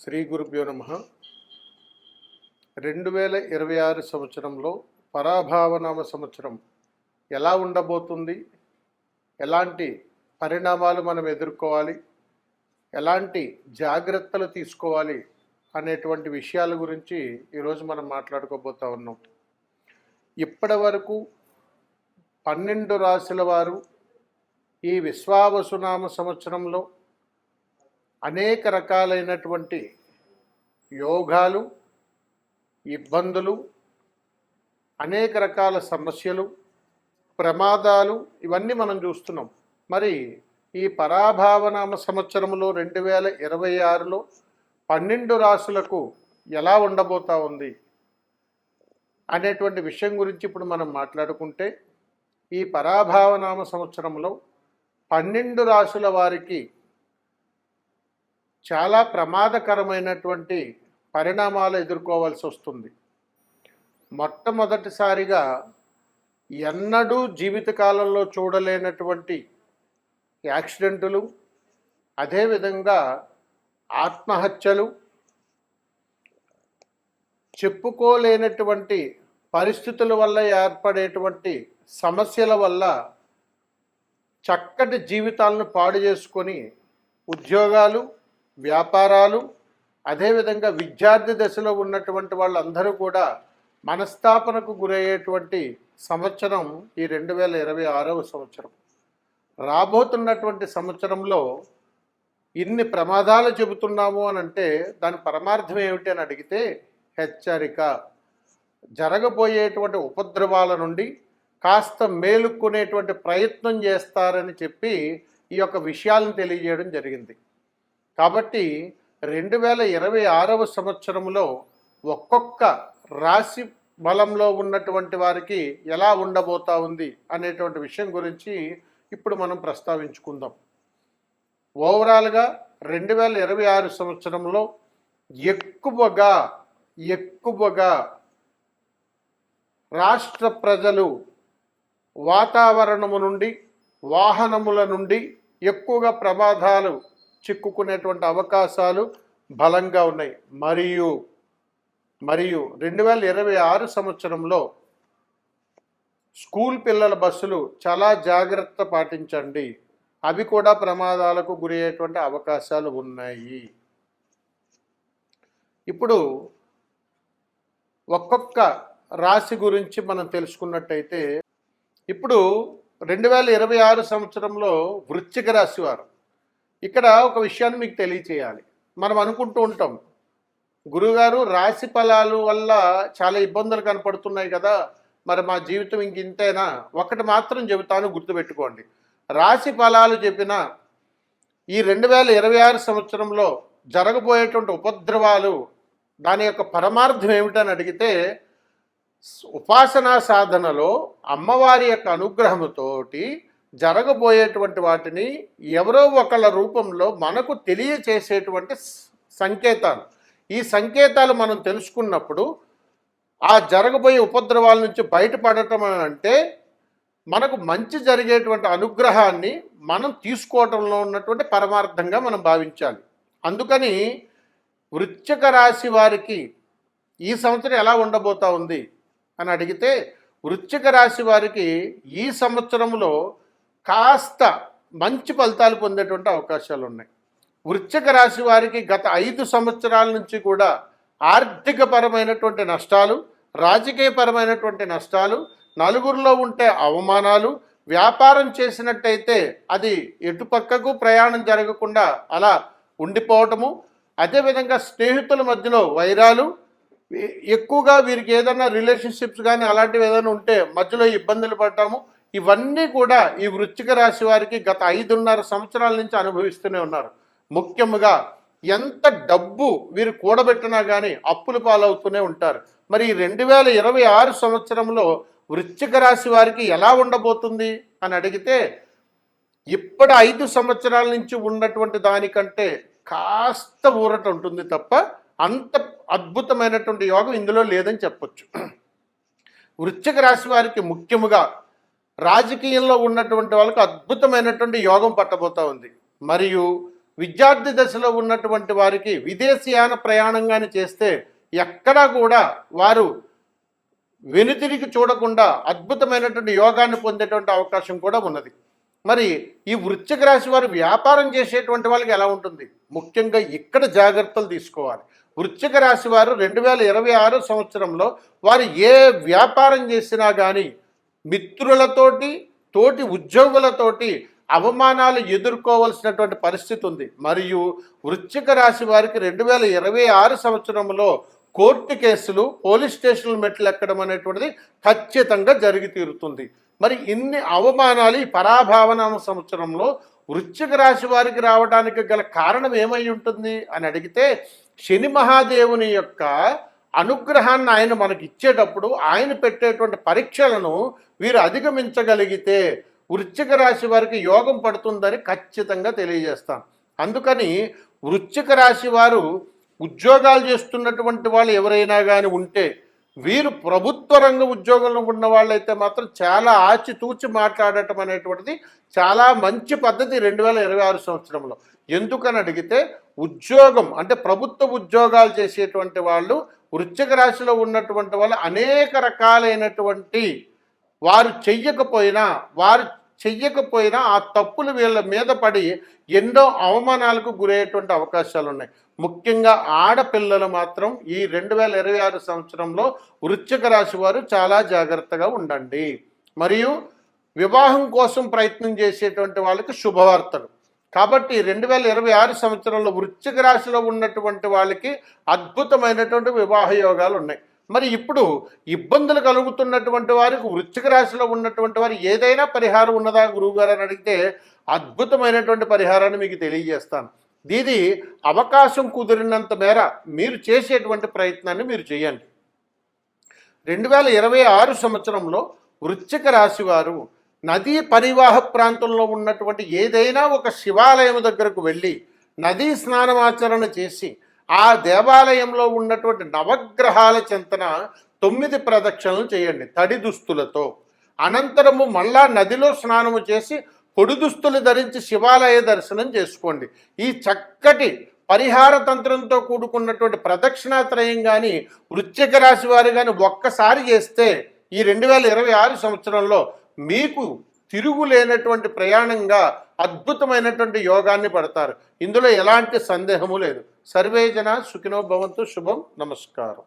శ్రీ గురుభ్యో నమః. 2026 సంవత్సరంలో పరాభావనామ సంవత్సరం ఎలా ఉండబోతుంది, ఎలాంటి పరిణామాలు మనం ఎదుర్కోవాలి, ఎలాంటి జాగ్రత్తలు తీసుకోవాలి అనేటువంటి విషయాల గురించి ఈరోజు మనం మాట్లాడుకోబోతా ఉన్నాం. ఇప్పటి వరకు 12 రాశుల వారు ఈ విశ్వావసునామ సంవత్సరంలో అనేక రకాలైనటువంటి యోగాలు, ఇబ్బందులు, అనేక రకాల సమస్యలు, ప్రమాదాలు ఇవన్నీ మనం చూస్తున్నాం. మరి ఈ పరాభావనామ సంవత్సరంలో 2026లో 12 రాశులకు ఎలా ఉండబోతా ఉంది అనేటువంటి విషయం గురించి ఇప్పుడు మనం మాట్లాడుకుంటే, ఈ పరాభావనామ సంవత్సరంలో 12 రాశుల వారికి చాలా ప్రమాదకరమైనటువంటి పరిణామాలు ఎదుర్కోవాల్సి వస్తుంది. మొట్టమొదటిసారిగా ఎన్నడూ జీవితకాలంలో చూడలేనటువంటి యాక్సిడెంటులు, అదేవిధంగా ఆత్మహత్యలు, చెప్పుకోలేనటువంటి పరిస్థితుల వల్ల ఏర్పడేటువంటి సమస్యల వల్ల చక్కటి జీవితాలను పాడు చేసుకొని ఉద్యోగాలు, వ్యాపారాలు, అదేవిధంగా విద్యార్థి దశలో ఉన్నటువంటి వాళ్ళందరూ కూడా మనస్తాపనకు గురయ్యేటువంటి సంవత్సరం ఈ 2026వ సంవత్సరం. రాబోతున్నటువంటి సంవత్సరంలో ఇన్ని ప్రమాదాలు చెబుతున్నాము అని అంటే దాని పరమార్థం ఏమిటి అని అడిగితే, హెచ్చరిక, జరగబోయేటువంటి ఉపద్రవాల నుండి కాస్త మేలుకునేటువంటి ప్రయత్నం చేస్తారని చెప్పి ఈ యొక్క విషయాలను తెలియజేయడం జరిగింది. కాబట్టి 2026వ సంవత్సరంలో ఒక్కొక్క రాశి బలంలో ఉన్నటువంటి వారికి ఎలా ఉండబోతా ఉంది అనేటువంటి విషయం గురించి ఇప్పుడు మనం ప్రస్తావించుకుందాం. ఓవరాల్గా 2026 సంవత్సరంలో ఎక్కువగా రాష్ట్ర ప్రజలు వాతావరణము నుండి, వాహనముల నుండి ఎక్కువగా ప్రమాదాలు చిక్కుకునేటువంటి అవకాశాలు బలంగా ఉన్నాయి. మరియు 2026 సంవత్సరంలో స్కూల్ పిల్లల బస్సులు చాలా జాగ్రత్త పాటించండి, అవి కూడా ప్రమాదాలకు గురయ్యేటువంటి అవకాశాలు ఉన్నాయి. ఇప్పుడు ఒక్కొక్క రాశి గురించి మనం తెలుసుకున్నట్టయితే, ఇప్పుడు 2026 సంవత్సరంలో వృశ్చిక రాశి వారు, ఇక్కడ ఒక విషయాన్ని మీకు తెలియచేయాలి. మనం అనుకుంటూ ఉంటాం, గురుగారు రాశి ఫలాలు వల్ల చాలా ఇబ్బందులు కనపడుతున్నాయి కదా, మరి మా జీవితం ఇంక ఇంతేనా? ఒకటి మాత్రం చెబుతాను, గుర్తుపెట్టుకోండి. రాశి ఫలాలు చెప్పిన ఈ 2026 సంవత్సరంలో జరగబోయేటువంటి ఉపద్రవాలు, దాని యొక్క పరమార్థం ఏమిటని అడిగితే, ఉపాసనా సాధనలో అమ్మవారి యొక్క అనుగ్రహముతోటి జరగబోయేటువంటి వాటిని ఎవరో ఒకళ్ళ రూపంలో మనకు తెలియచేసేటువంటి సంకేతాలు. ఈ సంకేతాలు మనం తెలుసుకున్నప్పుడు ఆ జరగబోయే ఉపద్రవాల నుంచి బయటపడటం అంటే మనకు మంచి జరిగేటువంటి అనుగ్రహాన్ని మనం తీసుకోవడంలో ఉన్నటువంటి పరమార్థంగా మనం భావించాలి. అందుకని వృశ్చిక రాశి వారికి ఈ సంవత్సరం ఎలా ఉండబోతా ఉంది అని అడిగితే, వృశ్చిక రాశి వారికి ఈ సంవత్సరంలో కాస్త మంచి ఫలితాలు పొందేటువంటి అవకాశాలు ఉన్నాయి. వృశ్చిక రాశి వారికి గత 5 సంవత్సరాల నుంచి కూడా ఆర్థికపరమైనటువంటి నష్టాలు, రాజకీయపరమైనటువంటి నష్టాలు, నలుగురిలో ఉంటే అవమానాలు, వ్యాపారం చేసినట్టయితే అది ఎటుపక్కకు ప్రయాణం జరగకుండా అలా ఉండిపోవటము, అదేవిధంగా స్నేహితుల మధ్యలో వైరాలు, ఎక్కువగా వీరికి ఏదైనా రిలేషన్షిప్స్ కానీ అలాంటివి ఏదైనా ఉంటే మధ్యలో ఇబ్బందులు పడటము, ఇవన్నీ కూడా ఈ వృశ్చిక రాశి వారికి గత 5.5 సంవత్సరాల నుంచి అనుభవిస్తూనే ఉన్నారు. ముఖ్యంగా ఎంత డబ్బు వీరు కూడబెట్టినా కానీ అప్పుల పాలవుతూనే ఉంటారు. మరి 2026 సంవత్సరంలో వృశ్చిక రాశి వారికి ఎలా ఉండబోతుంది అని అడిగితే, ఇప్పటి 5 సంవత్సరాల నుంచి ఉన్నటువంటి దానికంటే కాస్త ఊరట ఉంటుంది తప్ప అంత అద్భుతమైనటువంటి యోగం ఇందులో లేదని చెప్పొచ్చు. వృశ్చిక రాశి వారికి ముఖ్యముగా రాజకీయంలో ఉన్నటువంటి వాళ్ళకు అద్భుతమైనటువంటి యోగం పట్టబోతా ఉంది. మరియు విద్యార్థి దశలో ఉన్నటువంటి వారికి విదేశీయాన ప్రయాణం కానీ చేస్తే ఎక్కడా కూడా వారు వెనుతిరిగి చూడకుండా అద్భుతమైనటువంటి యోగాన్ని పొందేటువంటి అవకాశం కూడా ఉన్నది. మరి ఈ వృశ్చిక రాశి వారు వ్యాపారం చేసేటువంటి వాళ్ళకి ఎలా ఉంటుంది? ముఖ్యంగా ఇక్కడ జాగ్రత్తలు తీసుకోవాలి. వృశ్చిక రాశి వారు 2026 సంవత్సరంలో వారు ఏ వ్యాపారం చేసినా కానీ మిత్రులతోటి, తోటి ఉద్యోగులతోటి అవమానాలు ఎదుర్కోవాల్సినటువంటి పరిస్థితి ఉంది. మరియు వృశ్చిక రాశి వారికి 2026 సంవత్సరంలో కోర్టు కేసులు, పోలీస్ స్టేషన్ల మెట్లు ఎక్కడం అనేటువంటిది ఖచ్చితంగా జరిగి తీరుతుంది. మరి ఇన్ని అవమానాలు ఈ పరాభావన సంవత్సరంలో వృశ్చిక రాశి వారికి రావడానికి గల కారణం ఏమై ఉంటుంది అని అడిగితే, శని మహాదేవుని యొక్క అనుగ్రహాన్ని ఆయన మనకి ఇచ్చేటప్పుడు ఆయన పెట్టేటువంటి పరీక్షలను వీరు అధిగమించగలిగితే వృశ్చిక రాశి వారికి యోగం పడుతుందని ఖచ్చితంగా తెలియజేస్తాను. అందుకని వృశ్చిక రాశి వారు ఉద్యోగాలు చేస్తున్నటువంటి వాళ్ళు ఎవరైనా కానీ ఉంటే, వీరు ప్రభుత్వ రంగ ఉద్యోగంలో ఉన్న వాళ్ళైతే మాత్రం చాలా ఆచితూచి మాట్లాడటం అనేటువంటిది చాలా మంచి పద్ధతి 2026 సంవత్సరంలో. ఎందుకని అడిగితే, ఉద్యోగం అంటే ప్రభుత్వ ఉద్యోగాలు చేసేటువంటి వాళ్ళు, వృశ్చిక రాశిలో ఉన్నటువంటి వాళ్ళు అనేక రకాలైనటువంటి వారు చెయ్యకపోయినా ఆ తప్పులు వీళ్ళ మీద పడి ఎన్నో అవమానాలకు గురయ్యేటువంటి అవకాశాలు ఉన్నాయి. ముఖ్యంగా ఆడపిల్లలు మాత్రం ఈ 2026 సంవత్సరంలో వృశ్చిక రాశి వారు చాలా జాగ్రత్తగా ఉండండి. మరియు వివాహం కోసం ప్రయత్నం చేసేటువంటి వాళ్ళకి శుభవార్తలు. కాబట్టి 2026 సంవత్సరంలో వృశ్చిక రాశిలో ఉన్నటువంటి వాళ్ళకి అద్భుతమైనటువంటి వివాహ యోగాలు ఉన్నాయి. మరి ఇప్పుడు ఇబ్బందులు కలుగుతున్నటువంటి వారికి వృశ్చిక రాశిలో ఉన్నటువంటి వారు ఏదైనా పరిహారం ఉన్నదా గురువుగారు అని అడిగితే, అద్భుతమైనటువంటి పరిహారాన్ని మీకు తెలియజేస్తాను. దీని అవకాశం కుదిరినంత మేర మీరు చేసేటువంటి ప్రయత్నాన్ని మీరు చేయండి. 2026 సంవత్సరంలో వృశ్చిక రాశి వారు నదీ పరివాహ ప్రాంతంలో ఉన్నటువంటి ఏదైనా ఒక శివాలయం దగ్గరకు వెళ్ళి నదీ స్నానమాచరణ చేసి ఆ దేవాలయంలో ఉన్నటువంటి నవగ్రహాల చెంతన 9 ప్రదక్షిణలు చేయండి తడి దుస్తులతో. అనంతరము మళ్ళా నదిలో స్నానము చేసి పొడి దుస్తులు ధరించి శివాలయ దర్శనం చేసుకోండి. ఈ చక్కటి పరిహార తంత్రంతో కూడుకున్నటువంటి ప్రదక్షిణాత్రయం కానీ వృశ్చిక రాశి వారు కానీ ఒక్కసారి చేస్తే ఈ 2026 సంవత్సరంలో మీకు తిరుగులేనటువంటి ప్రయాణంగా అద్భుతమైనటువంటి యోగాన్ని పడతారు. ఇందులో ఎలాంటి సందేహము లేదు. సర్వే జన సుఖినో భవంతు. శుభం. నమస్కారం.